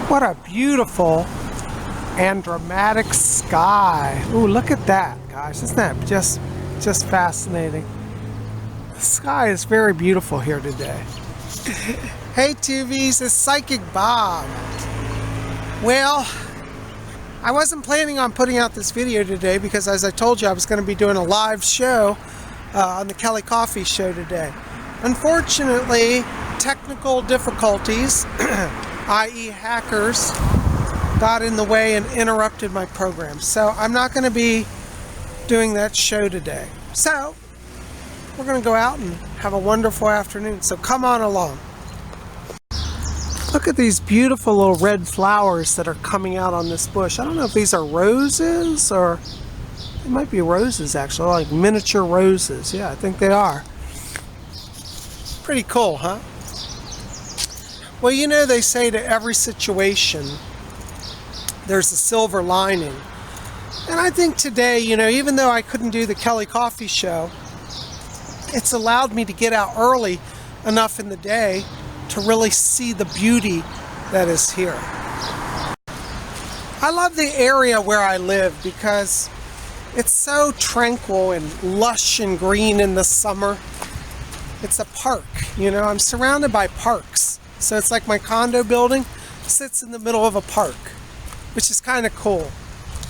What a beautiful and dramatic sky. Ooh, look at that, guys. Isn't that just fascinating? The sky is very beautiful here today. Hey Tubies, it's Psychic Bob. Well, I wasn't planning on putting out this video today because, as I told you, I was going to be doing a live show on the Kelly Coffee Show today. Unfortunately, technical difficulties, i.e. hackers, got in the way and interrupted my program. So I'm not going to be doing that show today. So we're going to go out and have a wonderful afternoon. So come on along. Look at these beautiful little red flowers that are coming out on this bush. I don't know if these are roses or they might be roses actually, like miniature roses. Yeah, I think they are. Pretty cool, huh? Well, you know, they say to every situation there's a silver lining. And I think today, you know, even though I couldn't do the Kelly Coffee Show, it's allowed me to get out early enough in the day to really see the beauty that is here. I love the area where I live because it's so tranquil and lush and green in the summer. It's a park, you know, I'm surrounded by parks. So it's like my condo building sits in the middle of a park, which is kind of cool.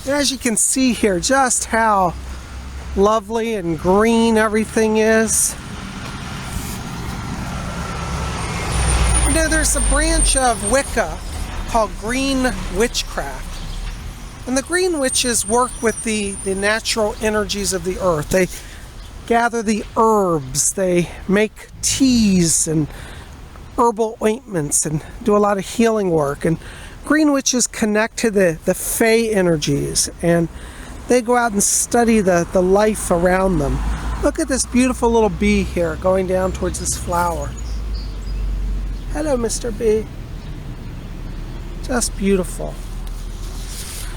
And as you can see here, just how lovely and green everything is. You know, there's a branch of Wicca called Green Witchcraft. And the Green Witches work with the natural energies of the earth. They gather the herbs, they make teas and herbal ointments and do a lot of healing work. And Green Witches connect to the Fey energies, and they go out and study the life around them. Look at this beautiful little bee here going down towards this flower. Hello, Mr. Bee. Just beautiful.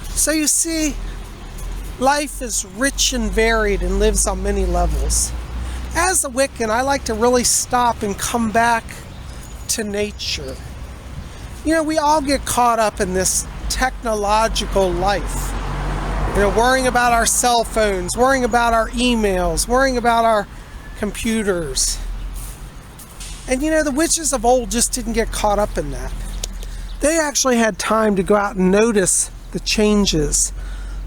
So you see, life is rich and varied and lives on many levels. As a Wiccan, I like to really stop and come back to nature. You know, we all get caught up in this technological life. You know, worrying about our cell phones, worrying about our emails, worrying about our computers. And you know, the witches of old just didn't get caught up in that. They actually had time to go out and notice the changes.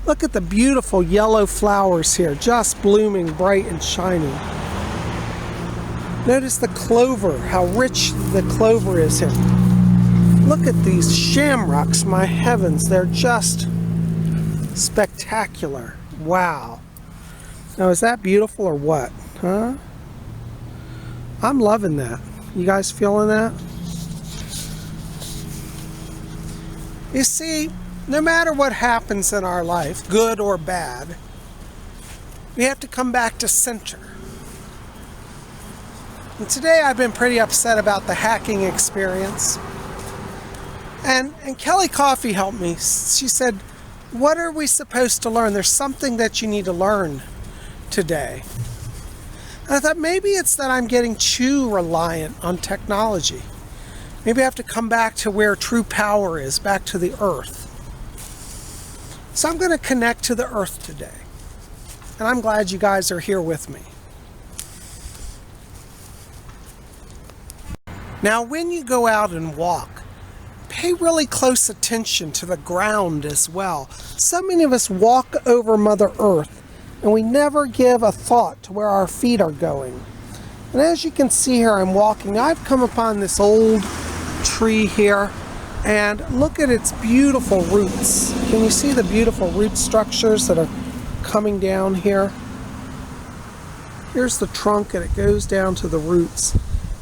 Look at the beautiful yellow flowers here, just blooming bright and shiny. Notice the clover, how rich the clover is here. Look at these shamrocks, my heavens, they're just spectacular. Wow. Now, is that beautiful or what? Huh? I'm loving that. You guys feeling that? You see, no matter what happens in our life, good or bad, we have to come back to center. And today I've been pretty upset about the hacking experience. And Kelly Coffee helped me. She said, what are we supposed to learn? There's something that you need to learn today. And I thought maybe it's that I'm getting too reliant on technology. Maybe I have to come back to where true power is, back to the earth. So I'm going to connect to the earth today. And I'm glad you guys are here with me. Now, when you go out and walk, pay really close attention to the ground as well. So many of us walk over Mother Earth and we never give a thought to where our feet are going. And as you can see here, I'm walking. I've come upon this old tree here, and look at its beautiful roots. Can you see the beautiful root structures that are coming down here? Here's the trunk, and it goes down to the roots.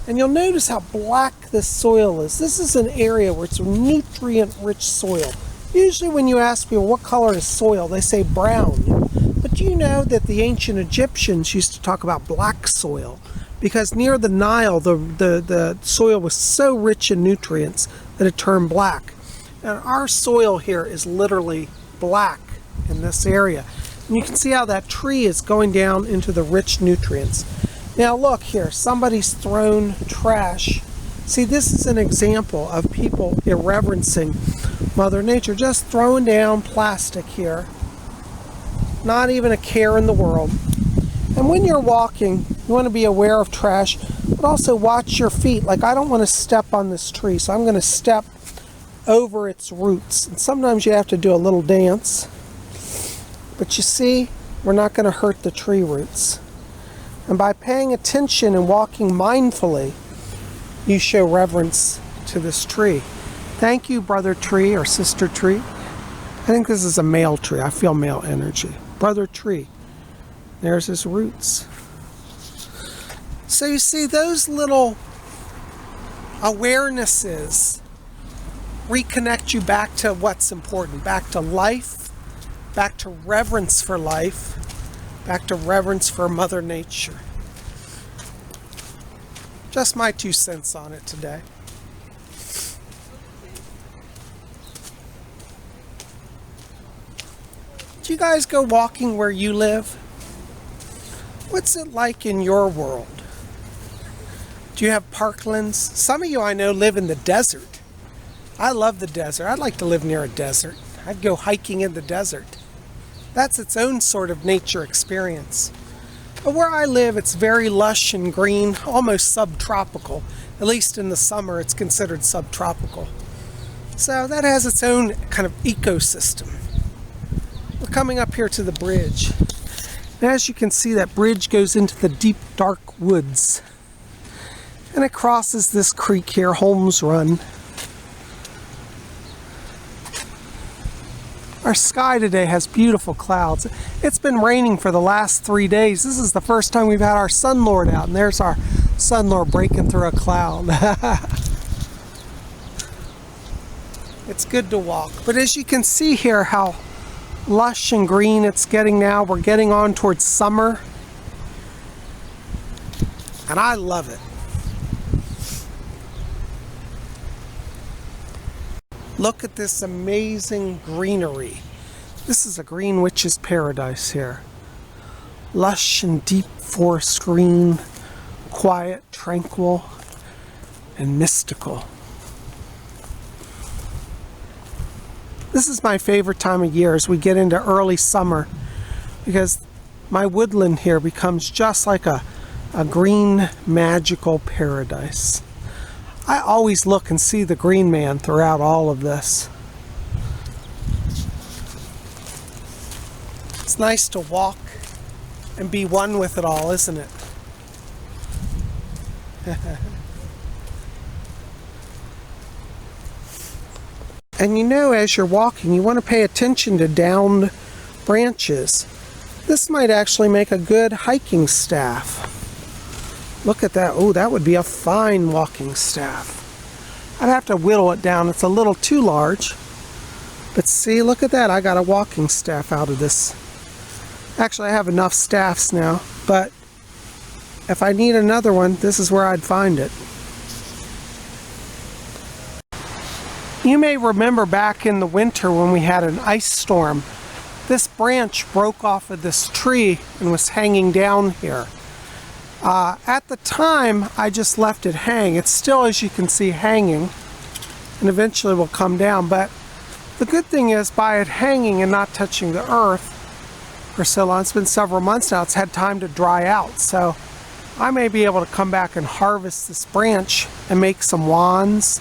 And you'll notice how black this soil is. This is an area where it's a nutrient-rich soil. Usually when you ask people what color is soil, they say brown. But do you know that the ancient Egyptians used to talk about black soil? Because near the Nile, the soil was so rich in nutrients that it turned black. And our soil here is literally black in this area. And you can see how that tree is going down into the rich nutrients. Now look here, somebody's thrown trash See, this is an example of people irreverencing Mother Nature, just throwing down plastic here. Not even a care in the world. And when you're walking, you want to be aware of trash, but also watch your feet. Like, I don't want to step on this tree, so I'm going to step over its roots. And sometimes you have to do a little dance. But you see, we're not going to hurt the tree roots. And by paying attention and walking mindfully, you show reverence to this tree. Thank you, brother tree or sister tree. I think this is a male tree. I feel male energy. Brother tree. There's his roots. So you see, those little awarenesses reconnect you back to what's important, back to life, back to reverence for life, back to reverence for Mother Nature. Just my 2 cents on it today. Do you guys go walking where you live? What's it like in your world? Do you have parklands? Some of you I know live in the desert. I love the desert. I'd like to live near a desert. I'd go hiking in the desert. That's its own sort of nature experience. But where I live, it's very lush and green, almost subtropical. At least in the summer, it's considered subtropical. So that has its own kind of ecosystem. We're coming up here to the bridge. And as you can see, that bridge goes into the deep, dark woods. And it crosses this creek here, Holmes Run. Our sky today has beautiful clouds. It's been raining for the last 3 days. This is the first time we've had our Sun Lord out, and there's our Sun Lord breaking through a cloud. It's good to walk. But as you can see here how lush and green it's getting now. We're getting on towards summer. And I love it. Look at this amazing greenery. This is a green witch's paradise here. Lush and deep forest green, quiet, tranquil, and mystical. This is my favorite time of year as we get into early summer, because my woodland here becomes just like a green magical paradise. I always look and see the green man throughout all of this. It's nice to walk and be one with it all, isn't it? And you know, as you're walking, you want to pay attention to downed branches. This might actually make a good hiking staff. Look at that. Oh, that would be a fine walking staff. I'd have to whittle it down. It's a little too large. But see, look at that. I got a walking staff out of this. Actually, I have enough staffs now, but if I need another one, this is where I'd find it. You may remember back in the winter when we had an ice storm, this branch broke off of this tree and was hanging down here. At the time, I just left it hang. It's still, as you can see, hanging, and eventually will come down. But the good thing is, by it hanging and not touching the earth for so long, it's been several months now, it's had time to dry out. So I may be able to come back and harvest this branch and make some wands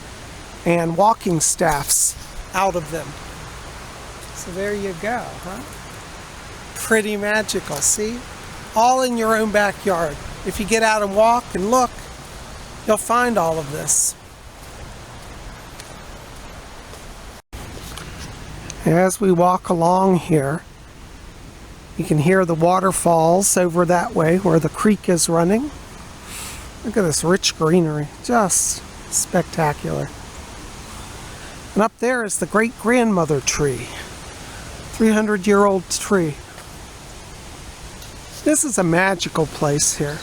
and walking staffs out of them. So there you go, huh? Pretty magical, see? All in your own backyard. If you get out and walk and look, you'll find all of this. As we walk along here, you can hear the waterfalls over that way where the creek is running. Look at this rich greenery, just spectacular. And up there is the great-grandmother tree, 300-year-old tree. This is a magical place here.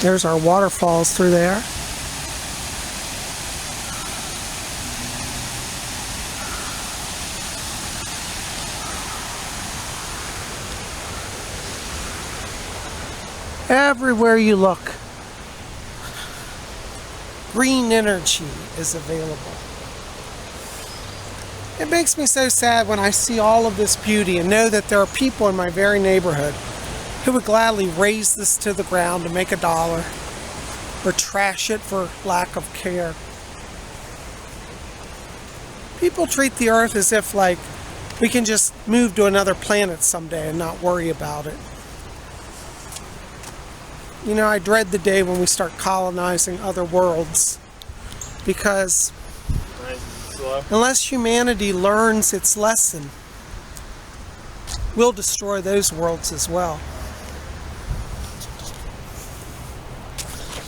There's our waterfalls through there. Everywhere you look, green energy is available. It makes me so sad when I see all of this beauty and know that there are people in my very neighborhood who would gladly raise this to the ground to make $1 or trash it for lack of care. People treat the earth as if like we can just move to another planet someday and not worry about it. You know, I dread the day when we start colonizing other worlds, because unless humanity learns its lesson, we'll destroy those worlds as well.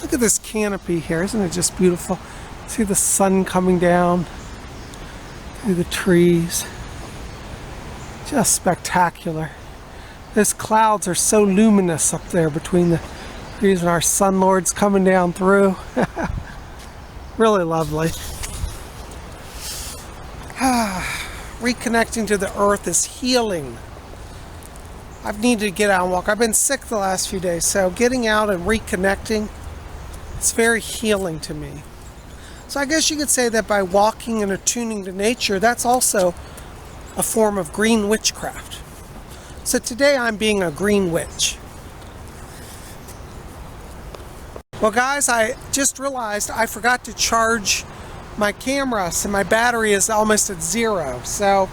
Look at this canopy here. Isn't it just beautiful? See the sun coming down through the trees. Just spectacular. Those clouds are so luminous up there between the trees, and our sun lord's coming down through. Really lovely. Reconnecting to the earth is healing. I've needed to get out and walk. I've been sick the last few days, so getting out and reconnecting, it's very healing to me. So I guess you could say that by walking and attuning to nature, that's also a form of green witchcraft. So today I'm being a green witch. Well guys, I just realized I forgot to charge my camera, so my battery is almost at 0. So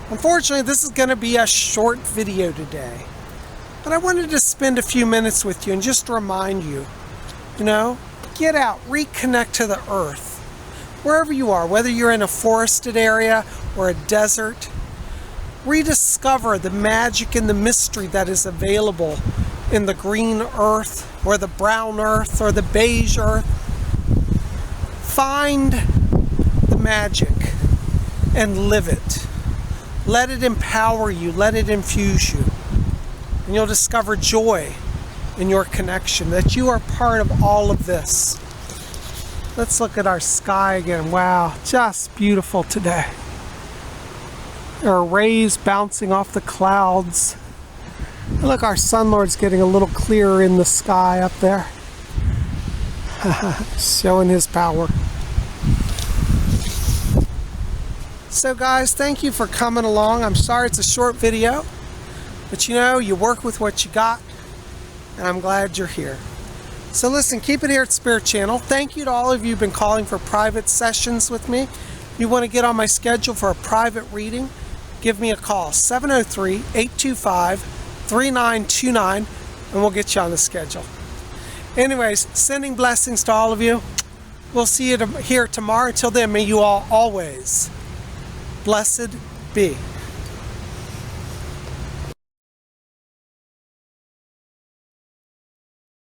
unfortunately this is going to be a short video today. But I wanted to spend a few minutes with you and just remind you, you know, get out, reconnect to the earth. Wherever you are, whether you're in a forested area or a desert, rediscover the magic and the mystery that is available in the green earth or the brown earth or the beige earth. Find the magic and live it. Let it empower you, let it infuse you. And you'll discover joy in your connection, that you are part of all of this. Let's look at our sky again. Wow, just beautiful today. There are rays bouncing off the clouds. And look, our sun lord's getting a little clearer in the sky up there. Showing his power. So guys, thank you for coming along. I'm sorry it's a short video, but you know, you work with what you got, and I'm glad you're here. So listen, keep it here at Spirit Channel. Thank you to all of you who've been calling for private sessions with me. If you want to get on my schedule for a private reading, give me a call, 703-825-3929, and we'll get you on the schedule. Anyways, sending blessings to all of you. We'll see you here tomorrow. Until then, may you all always blessed be.